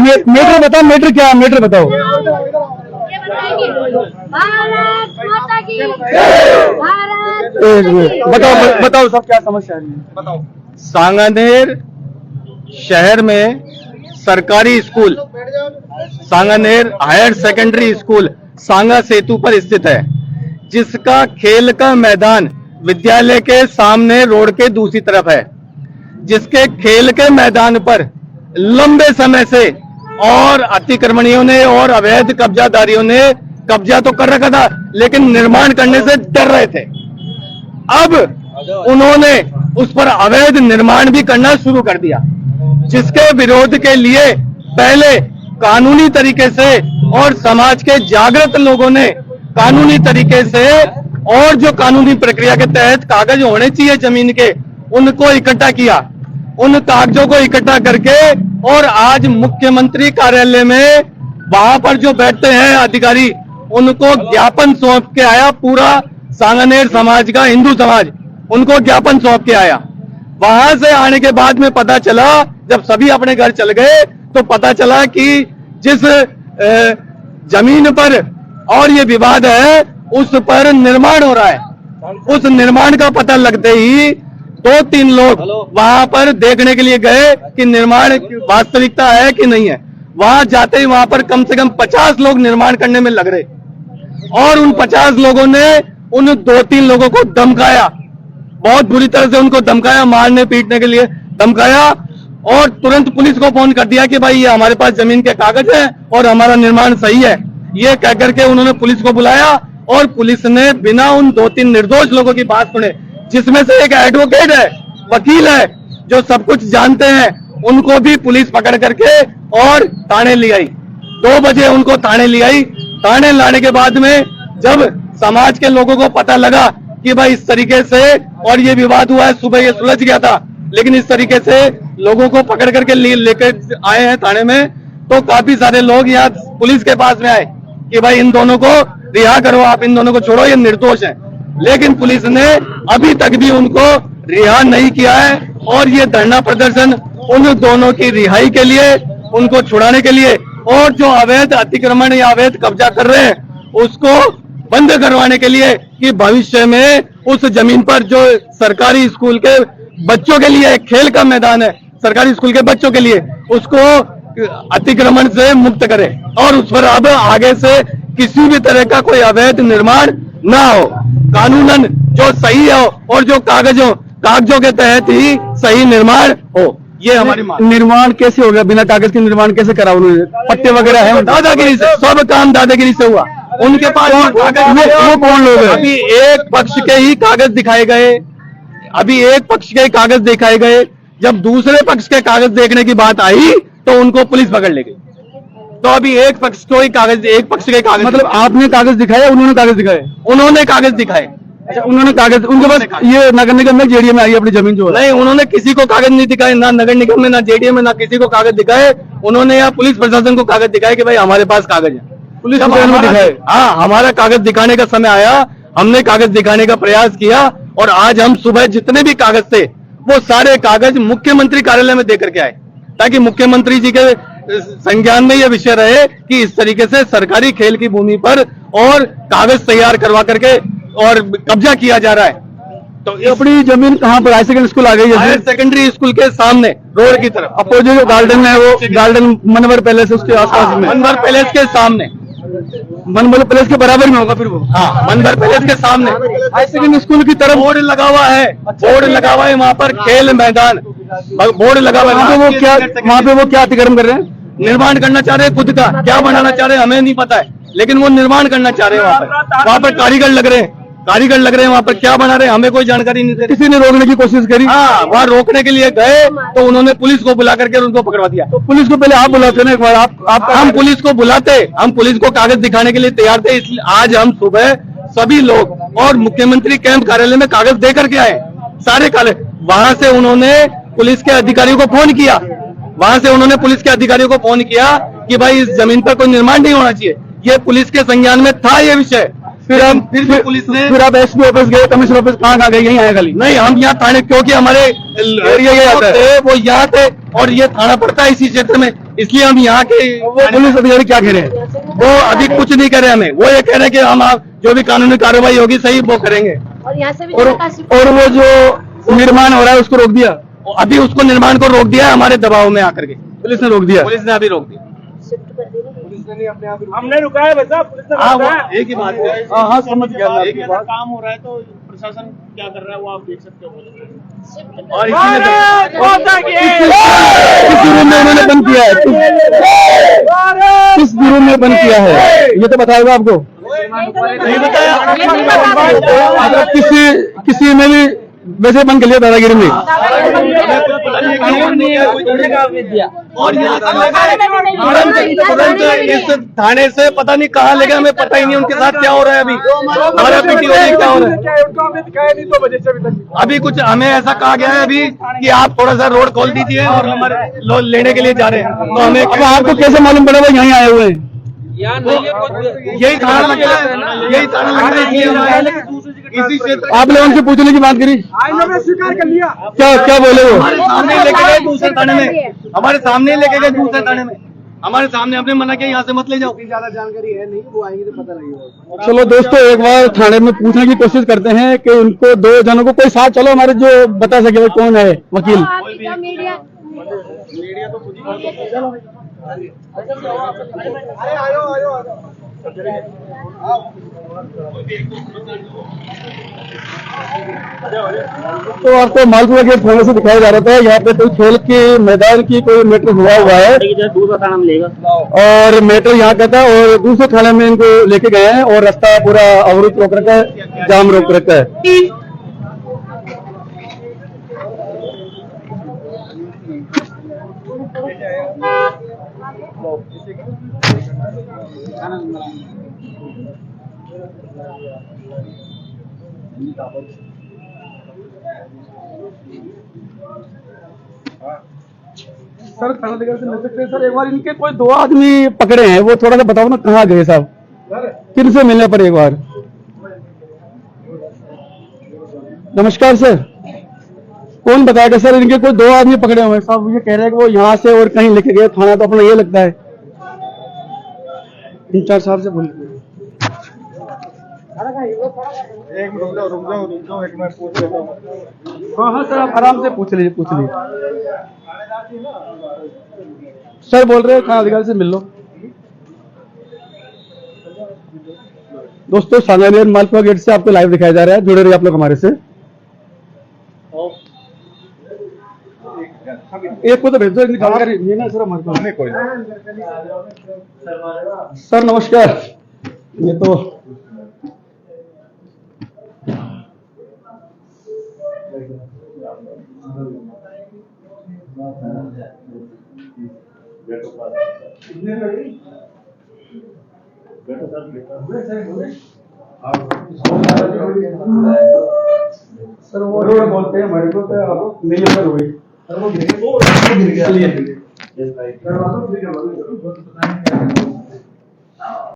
Metre बताओ, metre क्या है, मीटर बताओ। बताओ बताओ सब क्या समस्या है, बताओ। सांगानेर शहर में सरकारी school Sanganer higher secondary school Sanga Setu पर स्थित है, जिसका खेल का मैदान विद्यालय के सामने रोड के दूसरी तरफ है, जिसके खेल के मैदान पर लंबे समय से और अतिक्रमणियों ने और अवैध कब्जादारियों ने कब्जा तो कर रखा था, लेकिन निर्माण करने से डर रहे थे। अब उन्होंने उस पर अवैध निर्माण भी करना शुरू कर दिया, जिसके विरोध के लिए पहले कानूनी तरीके से और समाज के जागृत लोगों ने कानूनी तरीके से और जो कानूनी प्रक्रिया के तहत कागज होने चाहिए जमीन के, उनको इकट्ठा किया। उन कागजों को इकट्ठा करके और आज मुख्यमंत्री कार्यालय में वहां पर जो बैठते हैं अधिकारी, उनको ज्ञापन सौंप के आया। पूरा सांगानेर समाज का हिंदू समाज उनको ज्ञापन सौंप के आया। वहां से आने के बाद में पता चला, जब सभी अपने घर चल गए तो पता चला कि जिस जमीन पर और ये विवाद है उस पर निर्माण हो रहा है। उस निर्माण का पता लगते ही 2-3 लोग वहां पर देखने के लिए गए कि निर्माण वास्तविकता है कि नहीं है। वहां जाते ही वहां पर कम से कम 50 लोग निर्माण करने में लग रहे, और उन 50 लोगों ने उन 2-3 लोगों को धमकाया, बहुत बुरी तरह से उनको धमकाया, मारने पीटने के लिए धमकाया, और तुरंत पुलिस को फोन कर दिया कि भाई ये हमारे पास जमीन के कागज है और हमारा निर्माण सही है। ये कह करके उन्होंने पुलिस को बुलाया, और पुलिस ने बिना उन 2-3 निर्दोष लोगों की बात सुने, जिसमें से एक एडवोकेट है, वकील है, जो सब कुछ जानते हैं, उनको भी पुलिस पकड़ करके और थाने ले आई। 2 बजे उनको थाने ले आई। थाने लाने के बाद में जब समाज के लोगों को पता लगा कि भाई इस तरीके से और ये विवाद हुआ है, सुबह ये सुलझ गया था, लेकिन इस तरीके से लोगों को पकड़ करके लेकर आए हैं थाने में, तो काफी सारे लोग यहाँ पुलिस के पास में आए कि भाई इन दोनों को रिहा करो, आप इन दोनों को छोड़ो, ये निर्दोष हैं। लेकिन पुलिस ने अभी तक भी उनको रिहा नहीं किया है, और ये धरना प्रदर्शन उन दोनों की रिहाई के लिए, उनको छुड़ाने के लिए, और जो अवैध अतिक्रमण या अवैध कब्जा कर रहे हैं उसको बंद करवाने के लिए, कि भविष्य में उस जमीन पर जो सरकारी स्कूल के बच्चों के लिए खेल का मैदान है, सरकारी स्कूल के बच्चों के लिए, उसको अतिक्रमण से मुक्त करे, और उस पर अब आगे से किसी भी तरह का कोई अवैध निर्माण ना हो, कानूनन जो सही हो और जो कागजों के तहत ही सही निर्माण हो। ये हमारी मांग। निर्माण कैसे हो गया, बिना कागज के निर्माण कैसे करा उन्होंने? पट्टे वगैरह है? दादागिरी से, सब काम दादागिरी से हुआ। उनके पास कागज, वो कौन लोग हैं? अभी एक पक्ष के ही कागज दिखाए गए, अभी एक पक्ष के कागज दिखाए गए। जब दूसरे पक्ष के कागज देखने की बात आई तो उनको पुलिस पकड़ ले गई। तो अभी एक पक्ष को ही कागज, एक पक्ष के कागज, मतलब आपने कागज दिखाया, उन्होंने कागज दिखाए? उन्होंने कागज दिखाए। अच्छा, उन्होंने कागज, उनके पास ये नगर निगम में जेडीए में आई अपनी जमीन जो है? नहीं, उन्होंने किसी को कागज नहीं दिखाए, ना नगर निगम में, ना जेडीए में, ना किसी को कागज दिखाए। उन्होंने यहाँ पुलिस प्रशासन को कागज दिखाए कि भाई हमारे पास कागज है। पुलिस को दिखाए? हाँ, हमारा कागज दिखाने का समय आया, हमने कागज दिखाने का प्रयास किया, और आज हम सुबह जितने भी कागज थे वो सारे कागज मुख्यमंत्री कार्यालय में देकर के आए, ताकि मुख्यमंत्री जी के संज्ञान में यह विषय रहे कि इस तरीके से सरकारी खेल की भूमि पर और कागज तैयार करवा करके और कब्जा किया जा रहा है। तो अपनी जमीन कहाँ पर? हायर सेकेंडरी स्कूल आ गई है? हायर सेकेंडरी स्कूल के सामने रोड की तरफ अपोजिट जो गार्डन है, वो गार्डन मनवर पैलेस उसके आसपास में? मनवर पैलेस के सामने, मनवर पैलेस के बराबर में होगा फिर वो? हाँ, मनवर पैलेस के सामने हायर सेकेंडरी स्कूल की तरफ बोर्ड लगा हुआ है, बोर्ड लगा हुआ है वहाँ पर खेल मैदान, बोर्ड लगा हुआ है। वहाँ पे वो क्या अतिक्रमण कर रहे हैं? निर्माण करना चाह रहे हैं, खुद का क्या बनाना चाह रहे हैं हमें नहीं पता है, लेकिन वो निर्माण करना चाह रहे हैं। वहाँ पर कारीगर लग रहे हैं, वहाँ पर क्या बना रहे हैं हमें कोई जानकारी नहीं दे। किसी ने रोकने की कोशिश करी? हाँ, वहाँ रोकने के लिए गए तो उन्होंने पुलिस को बुला करके उनको पकड़वा दिया। तो पुलिस को पहले आप बुलाते ना एक बार? आप हम पुलिस को बुलाते, हम पुलिस को कागज दिखाने के लिए तैयार थे, इसलिए आज हम सुबह सभी लोग और मुख्यमंत्री कैंप कार्यालय में कागज दे करके आए, सारे कागज। वहां से उन्होंने पुलिस के अधिकारियों को फोन किया, कि भाई इस जमीन पर कोई निर्माण नहीं होना चाहिए। ये पुलिस के संज्ञान में था ये विषय। फिर पुलिस ने, फिर आप एसपी ऑफिस गए, कमिश्नर ऑफिस कहाँ गए? यहीं आए खाली? नहीं, हम यहाँ थाने, क्योंकि हमारे एरिया वो यहाँ थे और ये थाना पड़ता है इसी क्षेत्र में, इसलिए हम यहाँ के वो पुलिस अधिकारी क्या कह रहे हैं? वो अभी कुछ नहीं कर रहे हमें, वो ये कह रहे हैं कि हम आप जो भी कानूनी कार्रवाई होगी सही वो करेंगे। और यहाँ से भी और वो जो निर्माण हो रहा है उसको रोक दिया, अभी उसको निर्माण को रोक दिया है हमारे दबाव में आकर के, पुलिस ने रोक दिया। पुलिस ने अभी रोक दिया। शिफ्ट कर दी ना। हमने रुका है वैसा, पुलिस ने हाँ रोका है। एक ही बात है। हाँ समझ गया मैं एक आपकी ऐसा बात। काम हो रहा है तो प्रशासन क्या कर रहा है वो आप देख सकते हो। शिफ्ट कर और भारत माता की किस गुरु ने उन्होंने बंद किया है? किस गुरु ने बंद किया है ये तो बताएगा आपको। नहीं बताया। मतलब किसी ने भी वैसे बंद कर लिया दादागिरी में। और यहाँ तुरंत इस थाने से पता नहीं कहाँ ले गए, हमें पता ही नहीं उनके साथ क्या हो रहा है। अभी हमारा पीटी हो रही है, क्या हो रहा है अभी कुछ हमें ऐसा कहा गया है अभी कि आप थोड़ा सा रोड खोल दीजिए और हमारे लोग लेने के लिए जा रहे हैं, तो हमें अब आपको कैसे मालूम पड़ा वो यहीं आए हुए हैं? यही कारण लगता है, यही कारण लगता है इसलिए हम आए। इसी क्षेत्र आपने उनसे पूछने की बात करी? स्वीकार कर लिया। क्या बोले वो? हमारे सामने लेके गए दूसरे थाने में, हमारे सामने लेके गए दूसरे थाने में, हमारे सामने हमने मना किया यहाँ से मत ले जाओ। ज्यादा जानकारी है नहीं, वो आएंगे तो पता लगेगा। चलो दोस्तों एक बार थाने में पूछने की कोशिश करते हैं कि उनको दो जनों को कोई साथ चलो हमारे जो बता सके वो कौन है वकील। मीडिया तो आपको मालपुरा गेट थाने से दिखाया जा रहा था, यहाँ पे कोई खेल के मैदान की कोई मैटर हुआ है दूसरा थाना मिलेगा और मैटर यहाँ का था और दूसरे थाने में इनको लेके गए हैं और रास्ता पूरा अवरुद्ध रोक रखा है, जाम रोक रखा है। सर थानाधिकारी से मिल सकते हैं सर? एक बार इनके कोई दो आदमी पकड़े हैं, वो थोड़ा सा बताओ ना कहाँ गए साहब, किनसे मिलने पर एक बार। नमस्कार सर, कौन बताएगा सर? इनके कोई दो आदमी पकड़े हुए हैं साहब, ये कह रहे हैं कि वो यहाँ से और कहीं लेके गए, थाना तो अपना ये लगता है। इंचार्ज साहब से बोलिए। एक मिनट रुक जाओ एक मिनट पूछ लेता हूँ। हाँ सर आप आराम से पूछ लीजिए सर बोल रहे हैं थाना अधिकारी से मिल लो। दोस्तों सांगानेर मालपुरा गेट से आपको लाइव दिखाया जा रहा है, जुड़े रहिए आप लोग हमारे से। एक को तो भेज दो, इतनी जानकारी नहीं है ना सर हमारे पास। सर नमस्कार, ये तो सर वो रोड बोलते हैं हमारे को, तो आप नहीं अंदर हुई सर वो चलिए